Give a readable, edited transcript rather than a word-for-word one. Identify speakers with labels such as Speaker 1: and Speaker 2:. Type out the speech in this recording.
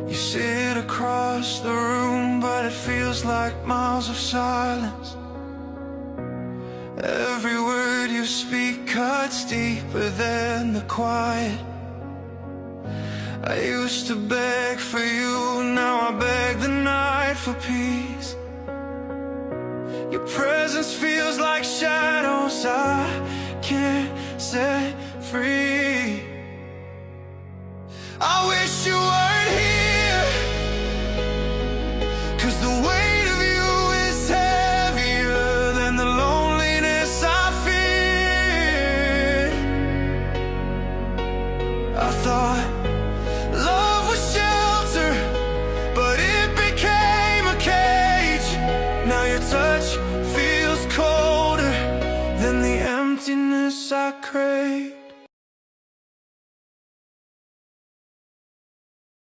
Speaker 1: You sit across the room, but it feels like miles of silence. Every word you speak cuts deeper than the quiet. I used to beg for you, now I beg the night for peace. Your presence feels like shadows I can't set free. I wish you weren't here, 'cause the weight of you is heavier than the loneliness I feared. I thought love was shelter, but it became a cage. Now your touch feels colder than the emptiness I crave.